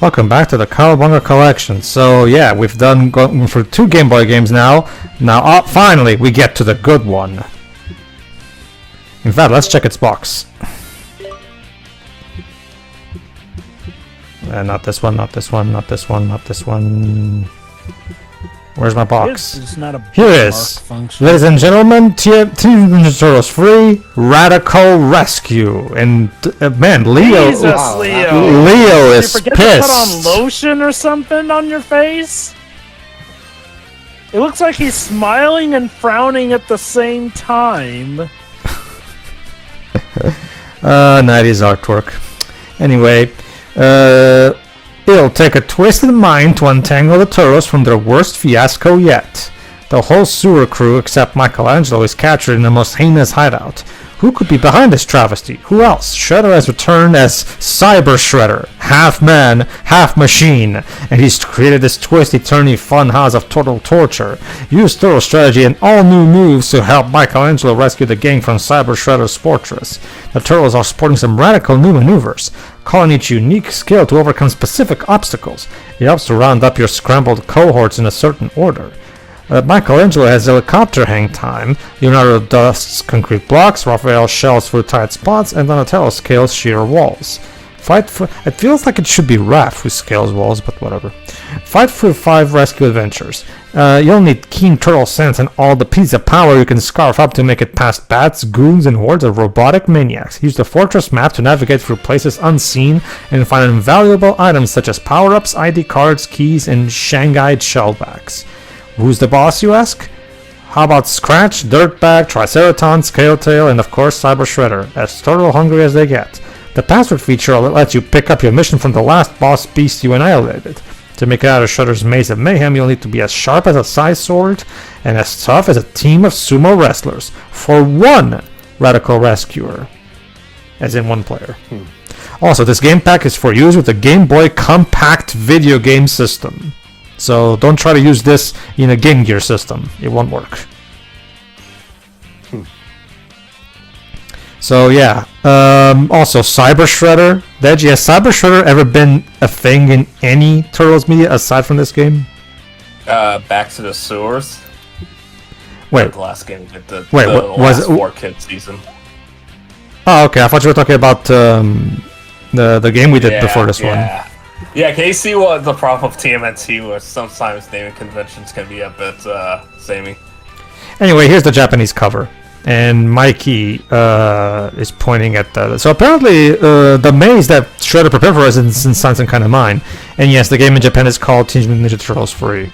Welcome back to the Cowabunga Collection. So yeah, we've gone for 2 Game Boy games now. Now finally we get to the good one. In fact, let's check its box. Not this one, not this one, not this one, not this one. Where's my box? It's not a Here it is. Ladies and gentlemen, Teenage Ninja Turtles 3 Radical Rescue. And man, Leo Jesus, Leo is Did you forget pissed. to put on lotion or something on your face? It looks like he's smiling and frowning at the same time. 90s artwork. Anyway, it'll take a twisted mind to untangle the Turtles from their worst fiasco yet. The whole sewer crew, except Michelangelo, is captured in the most heinous hideout. Who could be behind this travesty? Who else? Shredder has returned as Cyber Shredder, half man, half machine, and he's created this twisty-turny funhouse of total torture. Use Turtle strategy and all new moves to help Michelangelo rescue the gang from Cyber Shredder's fortress. The Turtles are sporting some radical new maneuvers, calling each unique skill to overcome specific obstacles. It helps to round up your scrambled cohorts in a certain order. Michelangelo has helicopter hang time, Leonardo dusts concrete blocks, Raphael shells through tight spots, and Donatello scales sheer walls. It feels like it should be Raph who scales walls, but whatever. Fight through 5 rescue adventures. You'll need keen turtle sense and all the pieces of power you can scarf up to make it past bats, goons, and hordes of robotic maniacs. Use the fortress map to navigate through places unseen and find invaluable items such as power-ups, ID cards, keys, and Shanghai shellbacks. Who's the boss, you ask? How about Scratch, Dirtbag, Triceratops, Scaletail, and of course Cyber Shredder, as turtle hungry as they get. The password feature lets you pick up your mission from the last boss beast you annihilated. To make it out of Shredder's maze of mayhem, you'll need to be as sharp as a size sword and as tough as a team of sumo wrestlers for one Radical Rescuer, as in one player. Also, this game pack is for use with the Game Boy Compact video game system. So don't try to use this in a Game Gear system. It won't work. So yeah. Also, Cyber Shredder. Deji, has Cyber Shredder ever been a thing in any Turtles media aside from this game? Back to the Sewers. Wait. The last game with the was last it 4-kid season. Oh, okay. I thought you were talking about the game we did before this one. Yeah, can you see what the problem of TMNT was? Sometimes naming conventions can be a bit samey. Anyway, here's the Japanese cover. And Mikey is pointing at the... So apparently, the maze that Shredder prepared for us is in Sunset Kind of Mine. And yes, the game in Japan is called Teenage Mutant Ninja Turtles 3.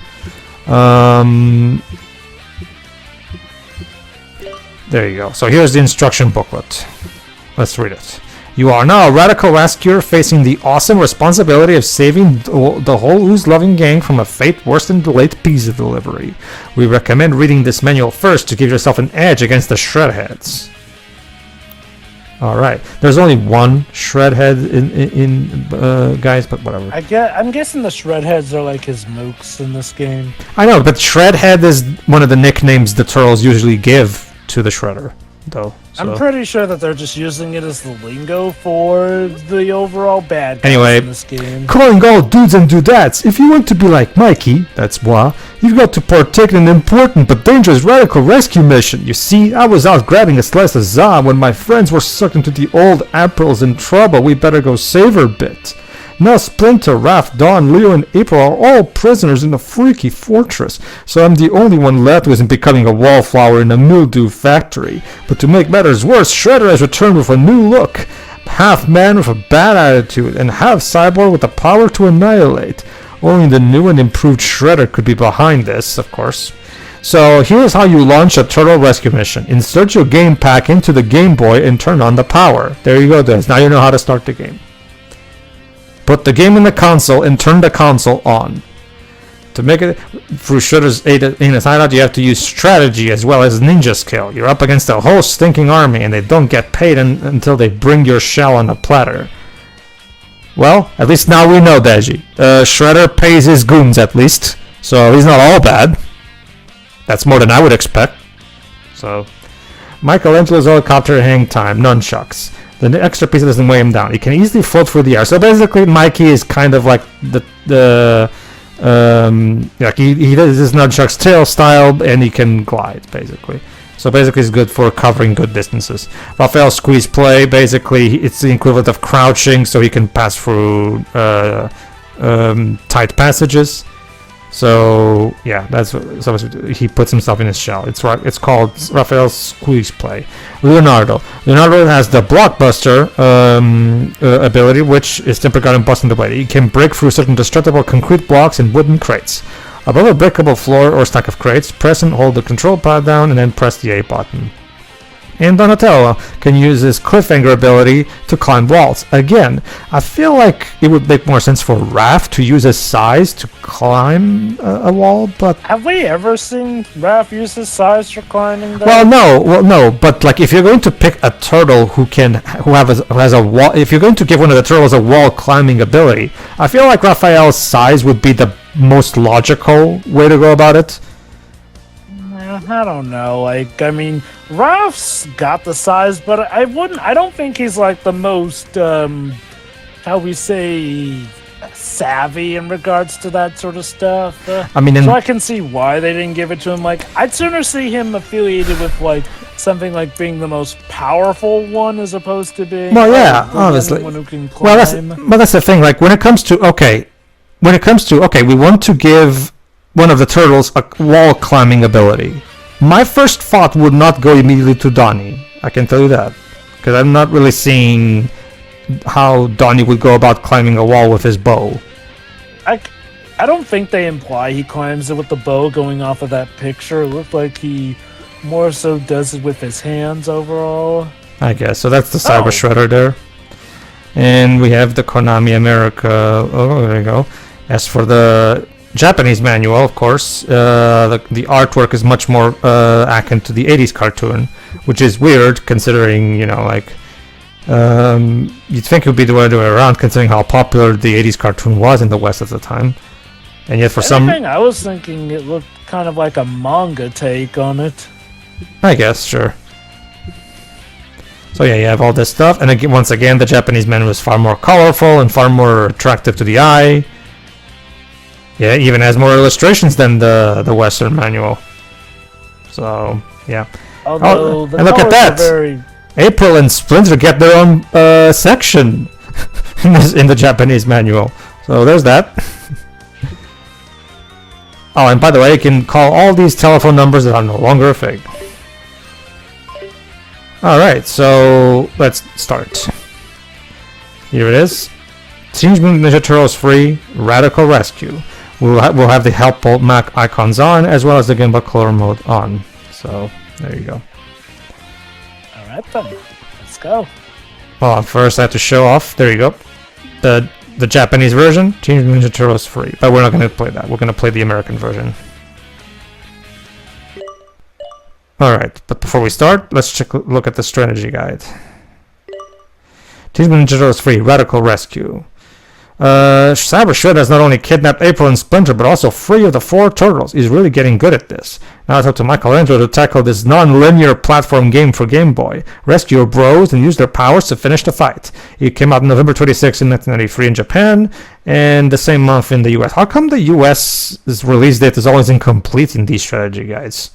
There you go. So here's the instruction booklet. Let's read it. You are now a radical rescuer facing the awesome responsibility of saving the whole ooze-loving gang from a fate worse than delayed pizza delivery. We recommend reading this manual first to give yourself an edge against the Shredheads. Alright, there's only one Shredhead in guys, but whatever. I'm guessing the Shredheads are like his mooks in this game. I know, but Shredhead is one of the nicknames the Turtles usually give to the Shredder, though. So. I'm pretty sure that they're just using it as the lingo for the overall bad guys anyway, in this game. Calling all dudes and dudettes, if you want to be like Mikey, that's moi, you've got to partake in an important but dangerous radical rescue mission. You see, I was out grabbing a slice of za when my friends were sucked into the old April's in trouble. We better go save her a bit. Now Splinter, Raph, Dawn, Leo, and April are all prisoners in a freaky fortress, so I'm the only one left who isn't becoming a wallflower in a mildew factory. But to make matters worse, Shredder has returned with a new look. Half man with a bad attitude, and half cyborg with the power to annihilate. Only the new and improved Shredder could be behind this, of course. So here's how you launch a Turtle Rescue mission. Insert your game pack into the Game Boy and turn on the power. There you go, Des. Now you know how to start the game. Put the game in the console and turn the console on. To make it through Shredder's heinous hideout, you have to use strategy as well as ninja skill. You're up against a whole stinking army, and they don't get paid until they bring your shell on a platter. Well, at least now we know, Deji. Shredder pays his goons, at least. So he's not all bad. That's more than I would expect. So, Michelangelo's helicopter hang time, nunchucks. The extra piece doesn't weigh him down. He can easily float through the air. So basically, Mikey is kind of like like he does his nunchuck's tail style, and he can glide basically. So basically, it's good for covering good distances. Raphael's squeeze play, basically, it's the equivalent of crouching, so he can pass through tight passages. So yeah, so he puts himself in his shell. It's called Raphael's squeeze play. Leonardo has the blockbuster ability, which is temper guard and busting the blade. He can break through certain destructible concrete blocks and wooden crates. Above a breakable floor or stack of crates, press and hold the control pad down and then press the A button. And Donatello can use his cliffhanger ability to climb walls. Again, I feel like it would make more sense for Raph to use his size to climb a wall, but... Have we ever seen Raph use his size for climbing that? Well, no, but like if you're going to pick a turtle who has a wall, if you're going to give one of the turtles a wall climbing ability, I feel like Raphael's size would be the most logical way to go about it. I don't know. Like, I mean, Raph's got the size, but I don't think he's like the most, how we say, savvy in regards to that sort of stuff. I mean, so I can see why they didn't give it to him. Like, I'd sooner see him affiliated with like something like being the most powerful one as opposed to being the obviously one who can climb. But that's the thing. Like, when it comes to we want to give one of the turtles a wall climbing ability. My first thought would not go immediately to Donnie. I can tell you that, because I'm not really seeing how Donnie would go about climbing a wall with his bow. I don't think they imply he climbs it with the bow going off of that picture. It looked like he more so does it with his hands overall. I guess. So that's the Cyber Shredder there. And we have the Konami America. Oh, there you go. As for the Japanese manual, of course, the artwork is much more akin to the 80s cartoon, which is weird considering, you'd think it would be the other way around considering how popular the 80s cartoon was in the West at the time. And yet for I was thinking it looked kind of like a manga take on it. I guess, sure. So yeah, you have all this stuff, and again, once again, the Japanese manual is far more colorful and far more attractive to the eye. Yeah, even has more illustrations than the Western manual. So, yeah. Although and look at that! April and Splinter get their own section in the Japanese manual. So there's that. Oh, and by the way, you can call all these telephone numbers that are no longer a thing. Alright, so let's start. Here it is. Teenage Mutant Ninja Turtles 3 Radical Rescue. We'll have the help map icons on, as well as the Game Boy Color mode on. So, there you go. Alright then, let's go. Well, first I have to show off, there you go, the Japanese version, Teenage Mutant Ninja Turtles 3. But we're not going to play that, we're going to play the American version. Alright, but before we start, let's look at the strategy guide. Teenage Mutant Ninja Turtles 3 Radical Rescue. Cyber Shredder has not only kidnapped April and Splinter, but also 3 of the 4 turtles. He's really getting good at this. Now it's up to Michelangelo to tackle this non-linear platform game for Game Boy. Rescue your bros and use their powers to finish the fight. It came out November 26 in 1993 in Japan, and the same month in the US. How come the US's release date is always incomplete in these strategy guides?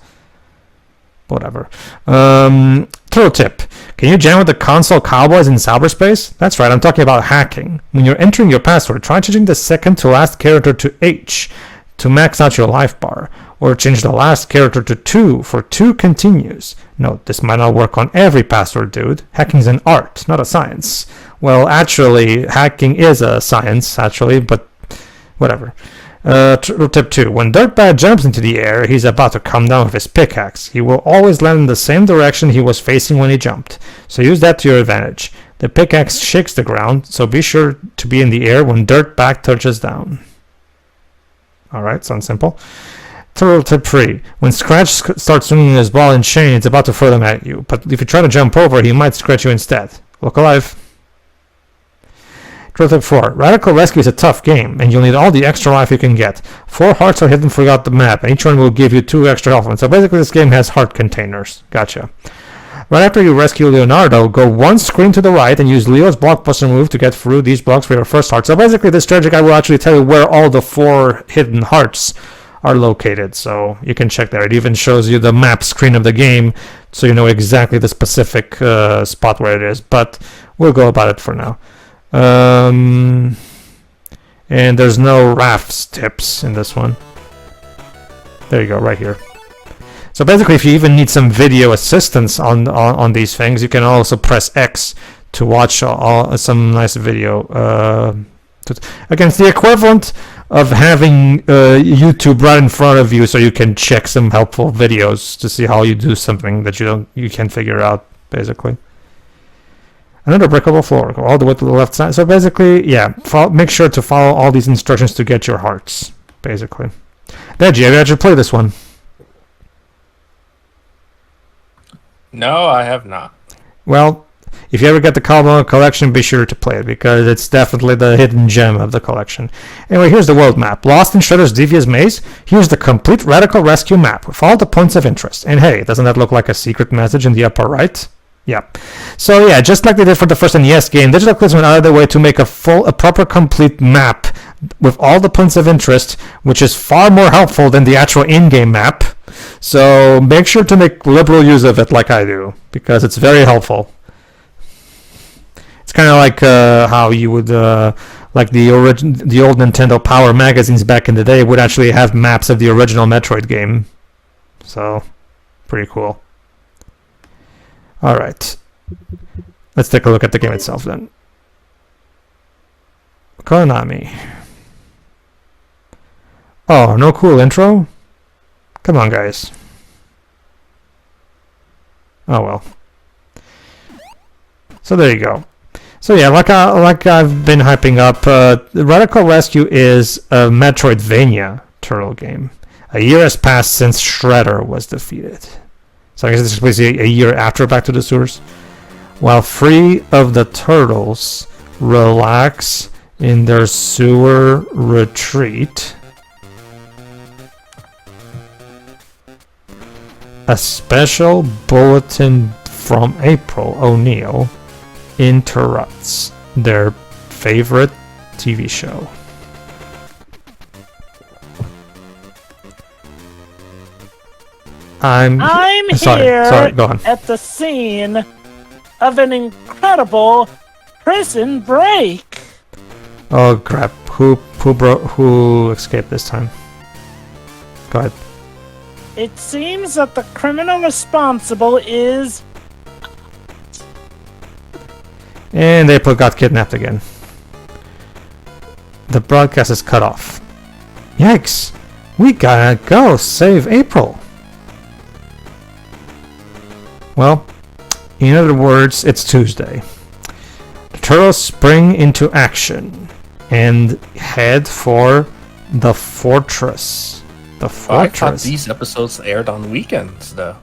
Whatever. Turtle tip. Can you jam with the console cowboys in cyberspace? That's right, I'm talking about hacking. When you're entering your password, try changing the second to last character to H to max out your life bar, or change the last character to 2 for 2 continues. Note, this might not work on every password, dude. Hacking's an art, not a science. Well, actually, hacking is a science, actually, but whatever. Tip 2. When Dirtbag jumps into the air, he's about to come down with his pickaxe. He will always land in the same direction he was facing when he jumped, so use that to your advantage. The pickaxe shakes the ground, so be sure to be in the air when Dirtbag touches down. Alright, sounds simple. Tip 3. When Scratch starts swinging his ball and chain, it's about to throw them at you, but if you try to jump over, he might scratch you instead. Look alive. Tip 4. Radical Rescue is a tough game, and you'll need all the extra life you can get. 4 hearts are hidden throughout the map, and each one will give you 2 extra health. So basically this game has heart containers. Gotcha. Right after you rescue Leonardo, go one screen to the right and use Leo's blockbuster move to get through these blocks for your first heart. So basically, this strategy guide will actually tell you where all the 4 hidden hearts are located. So you can check there. It even shows you the map screen of the game, so you know exactly the specific spot where it is. But we'll go about it for now. And there's no rafts tips in this one. There you go, right here. So basically, if you even need some video assistance on these things, you can also press X to watch some nice video. Again, it's the equivalent of having YouTube right in front of you, so you can check some helpful videos to see how you do something that you can't figure out. Basically, another breakable floor. Go all the way to the left side. So basically, yeah, make sure to follow all these instructions to get your hearts. Basically, Deji, have you actually played this one? No, I have not. Well, if you ever get the Colorado collection, be sure to play it, because it's definitely the hidden gem of the collection. Anyway, here's the world map. Lost in Shredder's Devious Maze, here's the complete Radical Rescue map with all the points of interest. And hey, doesn't that look like a secret message in the upper right? Yeah. So yeah, just like they did for the first NES game, Digital Eclipse went out of their way to make a proper, complete map with all the points of interest, which is far more helpful than the actual in-game map. So make sure to make liberal use of it like I do, because it's very helpful. It's kind of like how you would, like the old Nintendo Power magazines back in the day would actually have maps of the original Metroid game. So, pretty cool. Alright. Let's take a look at the game itself then. Konami. Oh, no cool intro? Come on, guys. Oh well. So there you go. So yeah, like I've been hyping up, Radical Rescue is a Metroidvania turtle game. A year has passed since Shredder was defeated. So I guess this is basically a year after Back to the Sewers. While three of the turtles relax in their sewer retreat, a special bulletin from April O'Neil interrupts their favorite TV show. I'm here sorry, go on. At the scene of an incredible prison break. Oh crap! Who escaped this time? Go ahead. It seems that the criminal responsible is... And April got kidnapped again. The broadcast is cut off. Yikes! We gotta go save April! Well, in other words, it's Tuesday. The turtles spring into action and head for the fortress. The fortress. I thought these episodes aired on weekends, though.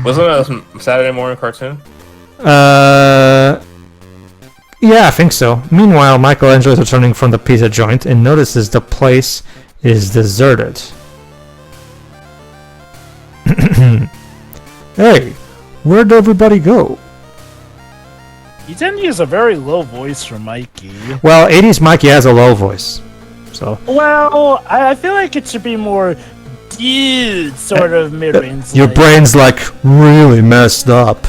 Wasn't it a Saturday morning cartoon? Yeah, I think so. Meanwhile, Michelangelo is returning from the pizza joint and notices the place is deserted. Hey, where'd everybody go? You tend to use a very low voice for Mikey. Well, 80s Mikey has a low voice. So. Well, I feel like it should be more dude sort of mid-range. Your brain's like really messed up.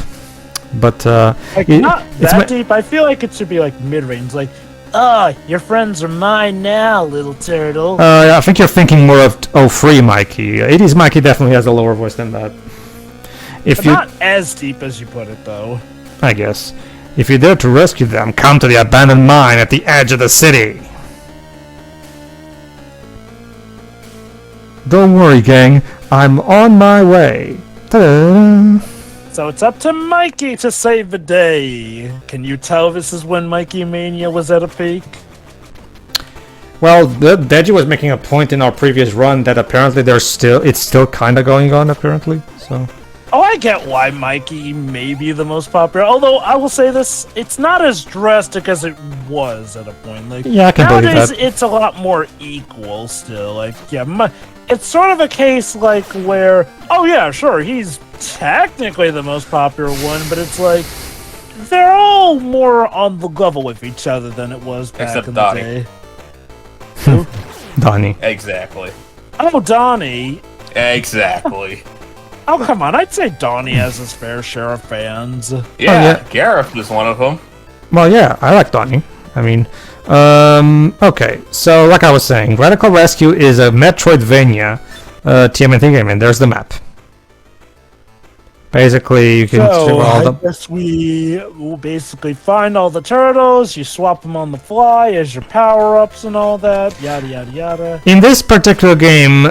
But like not that deep. I feel like it should be like mid-range, like, your friends are mine now, little turtle. I think you're thinking more of 03 Mikey. 80s Mikey definitely has a lower voice than that. But not as deep as you put it, though. I guess. If you dare to rescue them, come to the abandoned mine at the edge of the city. Don't worry, gang. I'm on my way. Ta-da. So it's up to Mikey to save the day. Can you tell this is when Mikey Mania was at a peak? Well, Deji was making a point in our previous run that apparently it's still kind of going on, apparently. So. Oh, I get why Mikey may be the most popular. Although I will say this, it's not as drastic as it was at a point. Like, Yeah, I can believe nowadays, that. it's a lot more equal still. Like, yeah, it's sort of a case like where, oh yeah, sure, he's technically the most popular one, but it's like they're all more on the level with each other than it was back Except in Donnie. the day. Donnie. Exactly. Oh, Donnie. Exactly. Oh, come on. I'd say Donnie has his fair share of fans. Yeah, yeah. Gareth is one of them. Well, yeah, I like Donnie. I mean, okay. So, like I was saying, Radical Rescue is a Metroidvania TMNT game, and there's the map. Basically, you can So, all I the. guess we will basically find all the turtles, you swap them on the fly as your power-ups and all that, yada yada yada. In this particular game,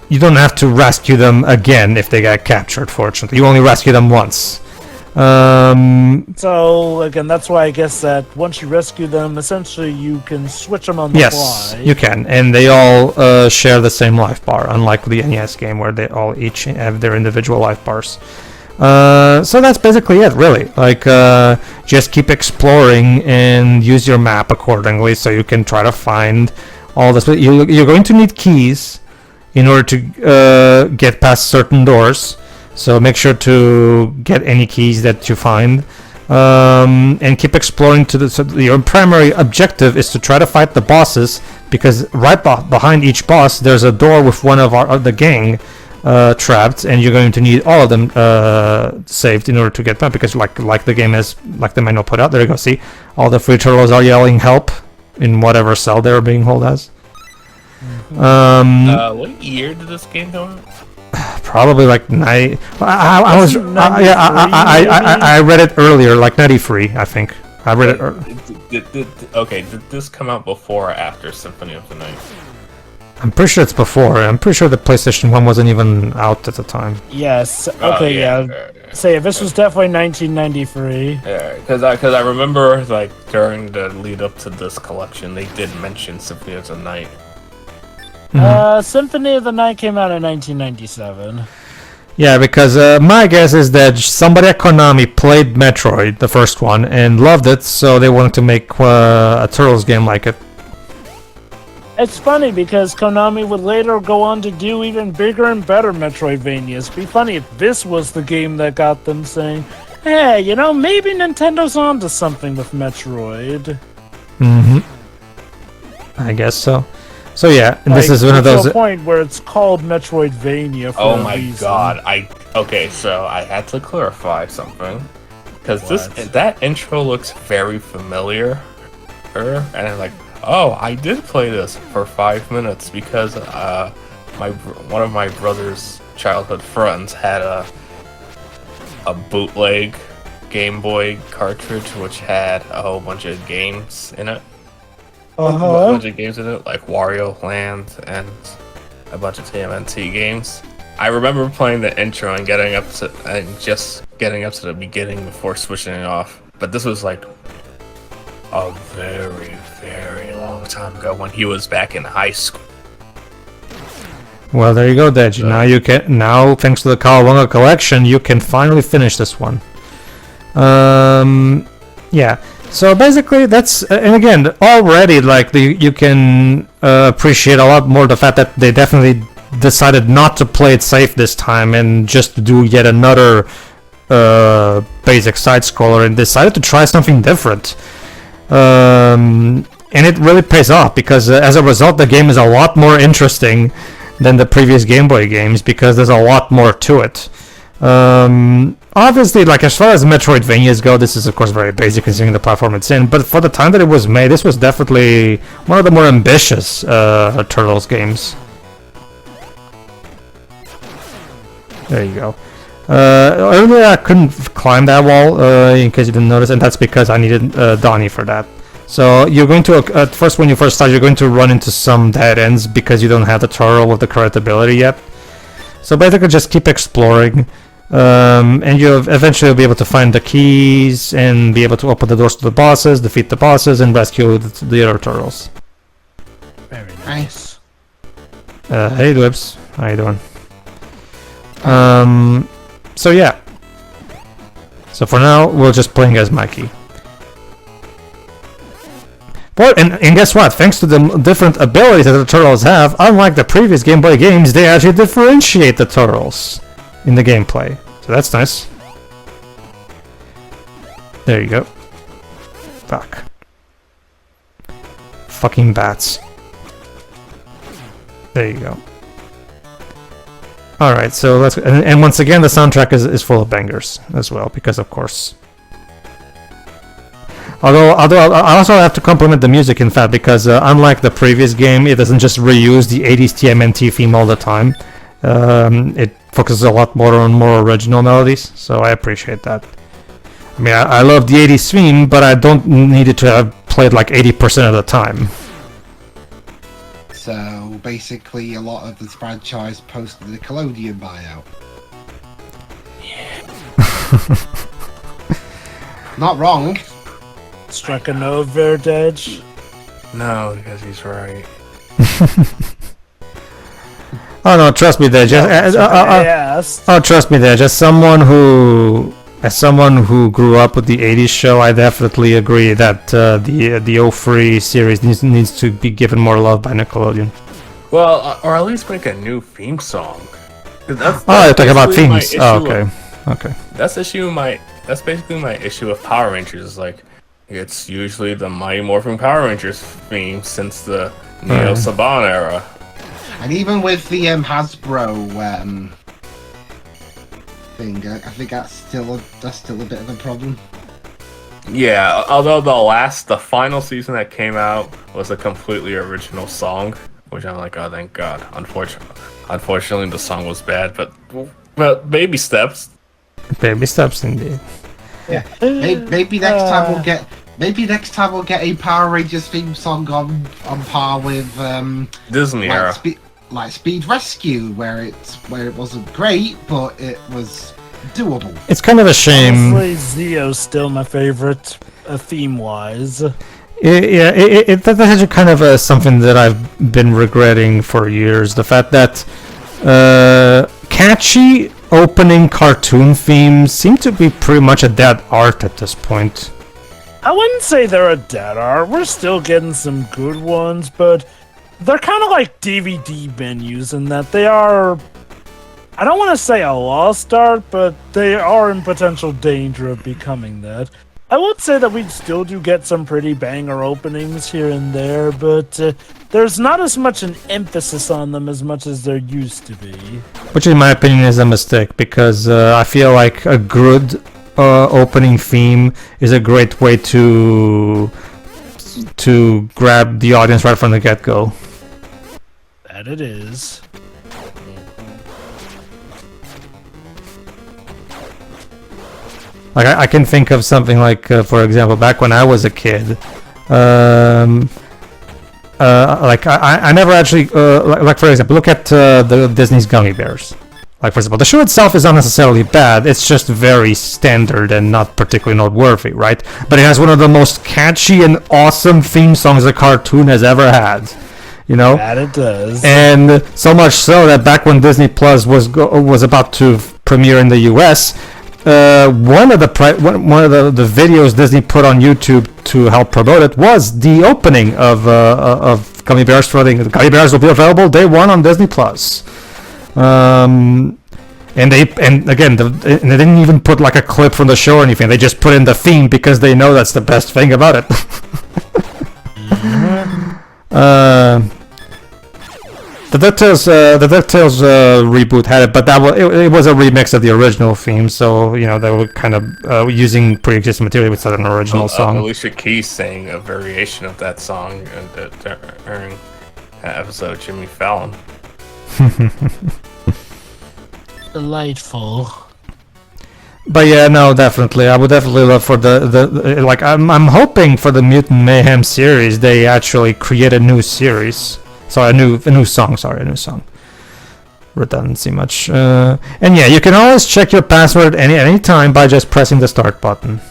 you don't have to rescue them again if they get captured, fortunately. You only rescue them once. So, again, that's why I guess that once you rescue them, essentially you can switch them on the Yes, fly. you can. And they all share the same life bar, unlike the NES game where they all each have their individual life bars. So that's basically it, really. Like, just keep exploring and use your map accordingly so you can try to find all this. You're going to need keys in order to get past certain doors. So make sure to get any keys that you find, and keep exploring so your primary objective is to try to fight the bosses, because right behind each boss there's a door with one of the gang trapped, and you're going to need all of them saved in order to get back, because like the game has, like the manual put out, there you go, see, all the free turtles are yelling help in whatever cell they're being held as. What year did this game come out? Probably like I read it earlier, like 93, I think. I read it. Did this come out before or after Symphony of the Night? I'm pretty sure it's before. I'm pretty sure the PlayStation 1 wasn't even out at the time. Yes. Okay. Say if this was definitely 1993. Yeah, because I remember, like, during the lead up to this collection, they did mention Symphony of the Night. Symphony of the Night came out in 1997. Yeah, because my guess is that somebody at Konami played Metroid, the first one, and loved it, so they wanted to make a Turtles game like it. It's funny because Konami would later go on to do even bigger and better Metroidvanias. Be funny if this was the game that got them saying, hey, you know, maybe Nintendo's onto something with Metroid. I guess so. So yeah, and Like, this is one of those. To a point where it's called Metroidvania for Oh a my reason. god! Okay, so I had to clarify something, because that intro looks very familiar, and I'm like, oh, I did play this for 5 minutes because one of my brother's childhood friends had a bootleg Game Boy cartridge which had a whole bunch of games in it. A bunch of games in it, like Wario Land and a bunch of TMNT games. I remember playing the intro and just getting up to the beginning before switching it off. But this was like a very, very long time ago when he was back in high school. Well, there you go, Deji. Now thanks to the Kawabunga collection, you can finally finish this one. Yeah. So basically, that's and again, already like you can appreciate a lot more the fact that they definitely decided not to play it safe this time and just do yet another basic side scroller, and decided to try something different. And it really pays off because as a result, the game is a lot more interesting than the previous Game Boy games because there's a lot more to it. Obviously, like as far as Metroidvanias go, this is of course very basic considering the platform it's in, but for the time that it was made, this was definitely one of the more ambitious Turtles games. There you go. Earlier I couldn't climb that wall, in case you didn't notice, and that's because I needed Donnie for that. So you're going to, at first when you first start, you're going to run into some dead ends because you don't have the turtle with the correct ability yet. So basically just keep exploring. And you'll eventually be able to find the keys and be able to open the doors to the bosses, defeat the bosses, and rescue the other turtles. Very nice. Hey Dwibs, how you doing? So yeah. So for now, we're just playing as Mikey. But, and guess what? Thanks to the different abilities that the turtles have, unlike the previous Game Boy games, they actually differentiate the turtles in the gameplay. So that's nice. There you go. Fuck. Fucking bats. There you go. Alright, so let's... And once again, the soundtrack is full of bangers as well, because of course... Although I also have to compliment the music, in fact, because unlike the previous game, it doesn't just reuse the 80s TMNT theme all the time. It focuses a lot more on more original melodies, so I appreciate that. I mean, I love the 80s theme, but I don't need it to have played like 80% of the time. So basically, a lot of this franchise posted the Nickelodeon buyout. Not wrong. Struck a nerve there, Dej. No, because he's right. Oh no, trust me, there. Trust me, there. Just someone who, as someone who grew up with the '80s show, I definitely agree that the 03 series needs to be given more love by Nickelodeon. Well, or at least make a new theme song. That's you're talking about themes. Oh, okay, okay. That's basically my issue with Power Rangers. Is like, it's usually the Mighty Morphin Power Rangers theme since the Neo Saban era. And even with the Hasbro thing, I think that's still a bit of a problem. Yeah, although the final season that came out was a completely original song, which I'm like, oh, thank God. Unfortunately, the song was bad, but baby steps. Baby steps, indeed. Yeah, maybe next time we'll get. Maybe next time we'll get a Power Rangers theme song on par with Disney era, like Speed Rescue, where it wasn't great, but it was doable. It's kind of a shame. Honestly, Zio's still my favorite theme-wise. That's actually kind of something that I've been regretting for years. The fact that catchy opening cartoon themes seem to be pretty much a dead art at this point. I wouldn't say they're a dead art. We're still getting some good ones, but they're kind of like DVD menus in that they are... I don't want to say a lost art, but they are in potential danger of becoming that. I would say that we still do get some pretty banger openings here and there, but there's not as much an emphasis on them as much as there used to be. Which in my opinion is a mistake, because I feel like a good opening theme is a great way to grab the audience right from the get-go. That it is. Like I can think of something like, for example, back when I was a kid, like I never actually, like for example, look at the Disney's Gummy Bears. Like for example, the show itself is not necessarily bad, it's just very standard and not particularly noteworthy, right? But it has one of the most catchy and awesome theme songs a cartoon has ever had. You know? That it does. And so much so that back when Disney Plus was about to premiere in the US, one of the videos Disney put on YouTube to help promote it was the opening of Gummy Bears. The Gummy Bears will be available day one on Disney Plus. And they didn't even put like a clip from the show or anything. They just put in the theme because they know that's the best thing about it. The DuckTales reboot had it, but it was a remix of the original theme, so you know they were kind of using pre-existing material with an original song. Alicia Keys sang a variation of that song during that episode of Jimmy Fallon. Delightful. But yeah, no, definitely. I would definitely love for the like. I'm hoping for the Mutant Mayhem series they actually create a new series. Sorry, a new song. Redundancy much. And yeah, you can always check your password any time by just pressing the start button.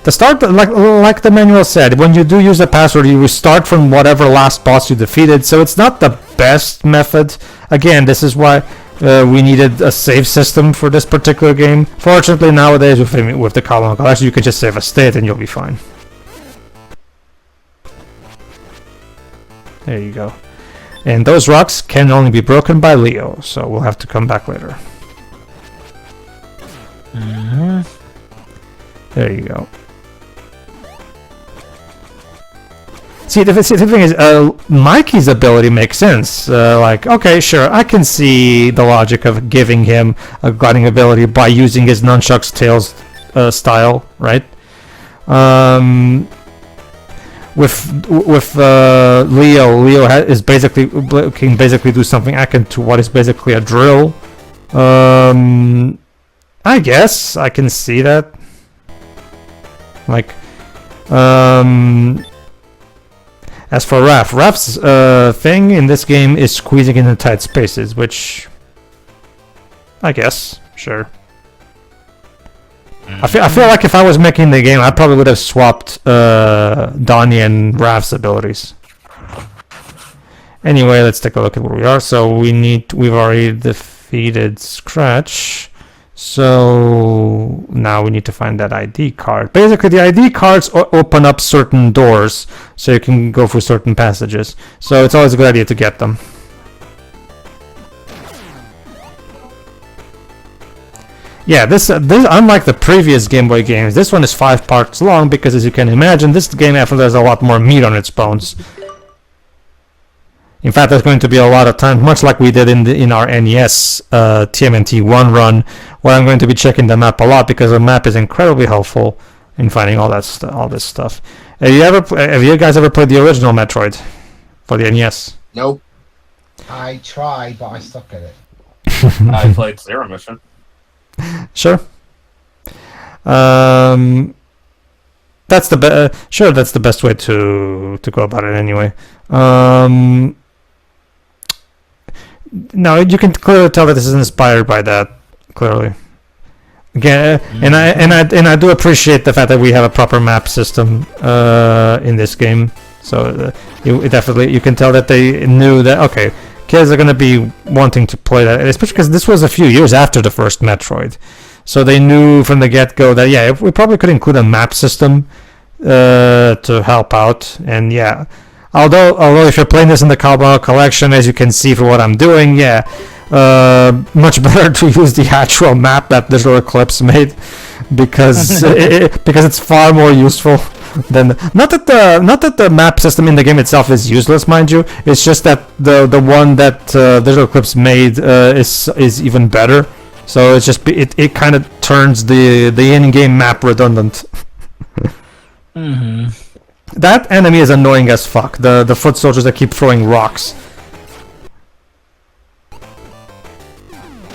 The start, like the manual said, when you do use a password, you will start from whatever last boss you defeated. So it's not the best method. Again, this is why we needed a save system for this particular game. Fortunately, nowadays with the Carbon Collection, you can just save a state and you'll be fine. There you go. And those rocks can only be broken by Leo, so we'll have to come back later. There you go. See, the thing is, Mikey's ability makes sense. Like, okay, sure, I can see the logic of giving him a gliding ability by using his nunchucks tails style, right? With Leo is basically can basically do something akin to what is basically a drill. I guess I can see that. Like, as for Raph's thing in this game is squeezing into tight spaces, which I guess, sure. I feel like if I was making the game, I probably would have swapped Donnie and Raph's abilities. Anyway, let's take a look at where we are. So we've already defeated Scratch. So now we need to find that ID card. Basically, the ID cards open up certain doors, so you can go through certain passages. So it's always a good idea to get them. Yeah, this unlike the previous Game Boy games, this one is 5 parts long because, as you can imagine, this game actually has a lot more meat on its bones. In fact, there's going to be a lot of time, much like we did in our NES TMNT 1 run, where I'm going to be checking the map a lot because the map is incredibly helpful in finding all this stuff. Have you guys ever played the original Metroid for the NES? Nope. I tried, but I suck at it. I played Zero Mission. Sure. That's the best way to go about it anyway. No, you can clearly tell that this is inspired by that. Clearly, again, and I do appreciate the fact that we have a proper map system in this game. So you can tell that they knew that okay, kids are gonna be wanting to play that, especially because this was a few years after the first Metroid. So they knew from the get-go that yeah, we probably could include a map system to help out, and yeah. Although if you're playing this in the Carbon Collection, as you can see from what I'm doing, yeah, much better to use the actual map that Digital Eclipse made, because because it's far more useful than not that the map system in the game itself is useless, mind you. It's just that the one that Digital Eclipse made is even better. So it's just it kind of turns the in-game map redundant. That enemy is annoying as fuck. The foot soldiers that keep throwing rocks.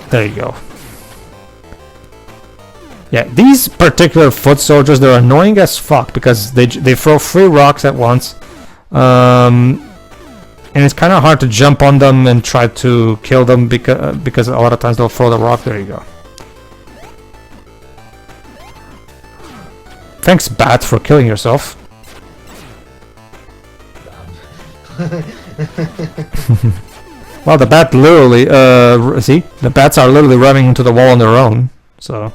There you go. Yeah, these particular foot soldiers, they're annoying as fuck because they throw 3 rocks at once. And it's kind of hard to jump on them and try to kill them because a lot of times they'll throw the rock. There you go. Thanks, Bat, for killing yourself. Well, the bat literally, see? The bats are literally running into the wall on their own, so...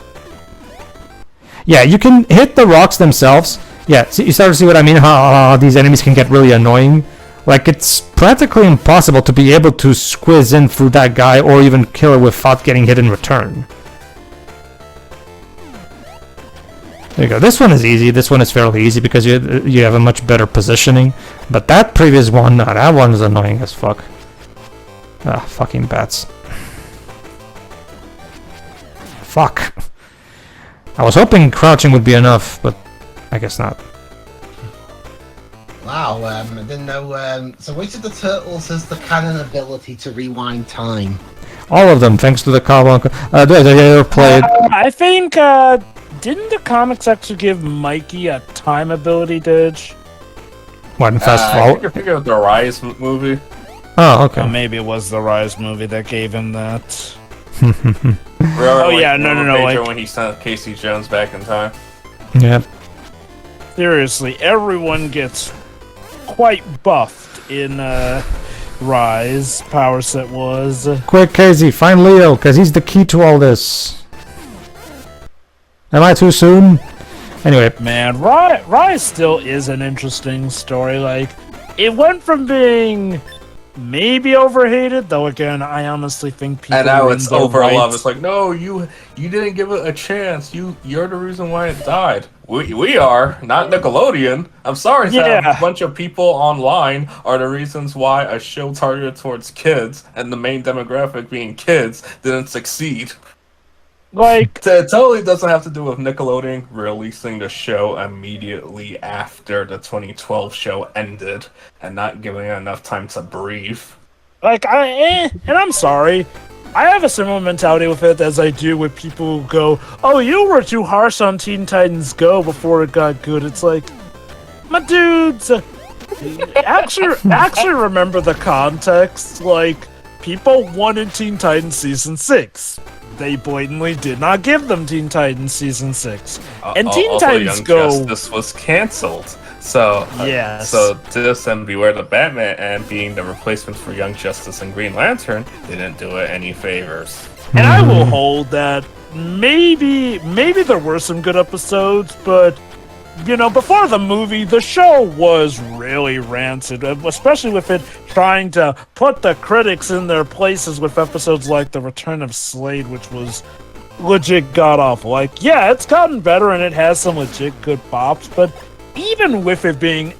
Yeah, you can hit the rocks themselves. Yeah, see, you start to see what I mean? How these enemies can get really annoying. Like, it's practically impossible to be able to squeeze in through that guy or even kill it without getting hit in return. There you go. This one is easy. This one is fairly easy because you have a much better positioning. But that previous one, that one is annoying as fuck. Ah, fucking bats. Fuck. I was hoping crouching would be enough, but I guess not. Wow, I didn't know. So which of the turtles has the canon ability to rewind time? All of them, thanks to the Carbon. Have you ever played? I think. Didn't the comics actually give Mikey a time ability, Didge? What, in Fast I Forward? think you're thinking of the Rise movie. Oh, okay. Maybe it was the Rise movie that gave him that. Remember, Yeah, no. Pedro Like, when he sent Casey Jones back in time. Yeah. seriously, everyone gets quite buffed in Rise power set was. Quick, Casey, find Leo, because he's the key to all this. Am I too soon? Anyway. Man, Rise still is an interesting story. Like, it went from being maybe overhated, though again, I honestly think people. And now are in it's their over love. rights. It's like, no, you didn't give it a chance. You're the reason why it died. We are, not Nickelodeon. I'm sorry, Sam. Yeah. A bunch of people online are the reasons why a show targeted towards kids, and the main demographic being kids, didn't succeed. Like, It totally doesn't have to do with Nickelodeon releasing the show immediately after the 2012 show ended and not giving it enough time to breathe. and I'm sorry. I have a similar mentality with it as I do with people who go, "Oh, you were too harsh on Teen Titans Go before it got good." It's like, my dudes, actually remember the context. Like, people wanted Teen Titans Season 6. They blatantly did not give them Teen Titans Season 6. And Teen Also, Titans Young Go... Justice was canceled. So, Yes. So this and Beware the Batman and being the replacement for Young Justice and Green Lantern didn't do it any favors. And I will hold that maybe there were some good episodes, but you know, before the movie, the show was really rancid, especially with it trying to put the critics in their places with episodes like The Return of Slade, which was legit god-awful. Like, yeah, it's gotten better and it has some legit good bops, but even with it being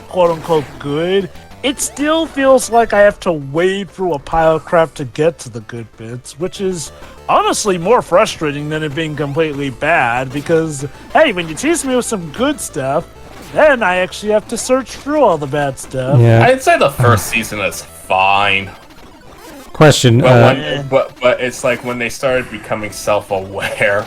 quote-unquote good, it still feels like I have to wade through a pile of crap to get to the good bits, which is honestly more frustrating than it being completely bad, because, hey, when you tease me with some good stuff, then I actually have to search through all the bad stuff. Yeah. I'd say the first season is fine. Question. But it's like when they started becoming self-aware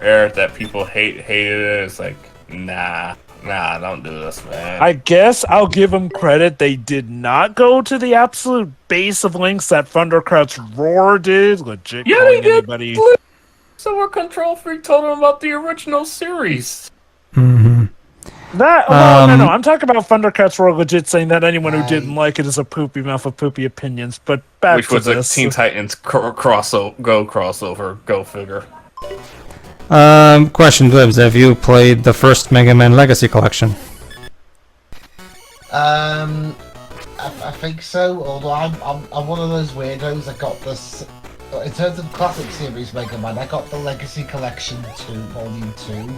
that people hated it, it's like, nah, don't do this, man. I guess I'll give them credit. They did not go to the absolute base of links that Thundercats Roar did. Legit Yeah, calling they did. anybody. So we're Control Freak told them about the original series. Mhm. That no, I'm talking about Thundercats Roar legit saying that anyone who didn't like it is a poopy mouth with poopy opinions. But back Which to was this. a Teen Titans crossover. Go figure. Question, Dibs. Have you played the first Mega Man Legacy Collection? I think so. Although I'm one of those weirdos. I got this. In terms of classic series Mega Man, I got the Legacy Collection 2, Volume 2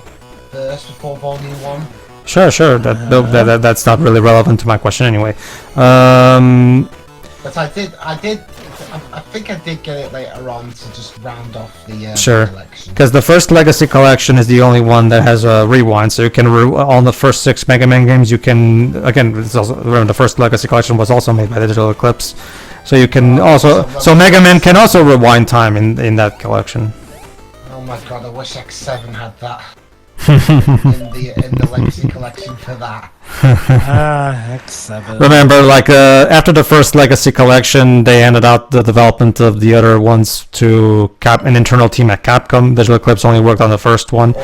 first before Volume 1. Sure. That's not really relevant to my question anyway. But I think I did get it later on to just round off the Sure. collection. Because the first Legacy Collection is the only one that has a rewind, so you can on the first 6 Mega Man games. You can again. It's also, remember, the first Legacy Collection was also made by Digital Eclipse, so you can so Mega Man can also rewind time in that collection. Oh my god! I wish X7 had that in the Legacy Collection for that. X7. Remember, like after the first Legacy Collection, they handed out the development of the other ones to an internal team at Capcom. Digital Eclipse only worked on the first one.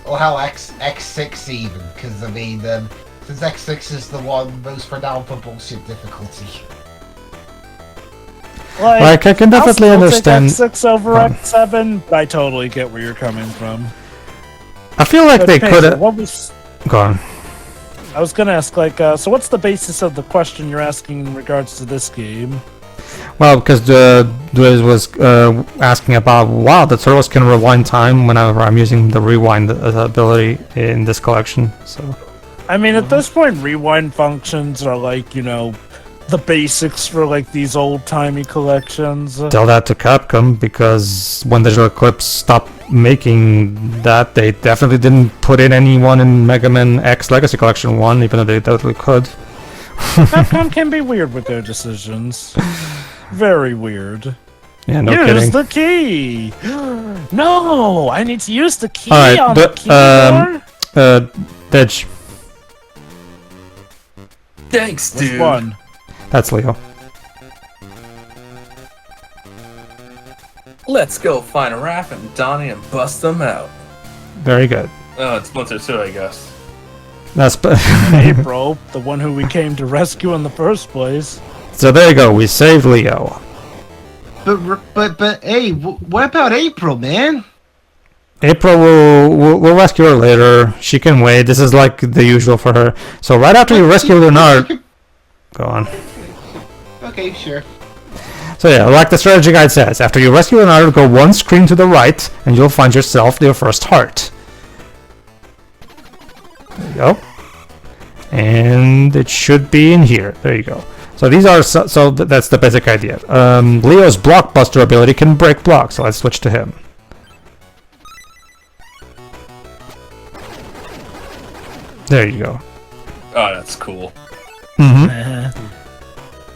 Or hell, X6 even, because I mean, since X6 is the one most renowned for bullshit difficulty. Like, I can definitely understand. X6 over X7, but I totally get where you're coming from. I feel like But they Pedro, could have. what was? Go on. I was gonna ask, like, so what's the basis of the question you're asking in regards to this game? Well, because Dwiz was asking about, wow, the turtles can rewind time whenever I'm using the rewind ability in this collection. So, I mean, at this point, rewind functions are like, you know, the basics for like these old-timey collections. tell that to Capcom, because when Digital Eclipse stopped making that, they definitely didn't put in anyone in Mega Man X Legacy Collection 1, even though they totally could. Capcom can be weird with their decisions. Very weird. Yeah, no use kidding. the key! No! I need to use the key Alright, on the keyboard? Dej. Thanks, Which dude. one? That's Leo. Let's go find Raph and Donnie and bust them out. Very good. Oh, it's Splinter 2, I guess. That's April, the one who we came to rescue in the first place. So there you go. We saved Leo. But hey, what about April, man? April we'll rescue her later. She can wait. This is like the usual for her. So right after you rescue Leonard, go on. Okay, sure. So yeah, like the strategy guide says, after you rescue Leonard, go one screen to the right, and you'll find yourself your first heart. There you go. And it should be in here. There you go. So these are that's the basic idea. Leo's blockbuster ability can break blocks. So let's switch to him. There you go. Oh, that's cool.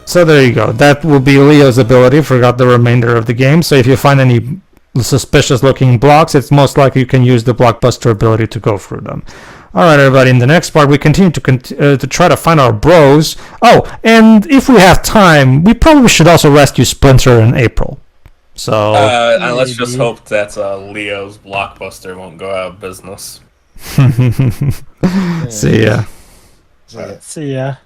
So there you go. That will be Leo's ability. Forgot the remainder of the game. So if you find any suspicious looking blocks, it's most likely you can use the blockbuster ability to go through them. Alright everybody, in the next part we continue to try to find our bros. Oh, and if we have time, we probably should also rescue Splinter and April. So... and let's just hope that Leo's blockbuster won't go out of business. See ya. See ya.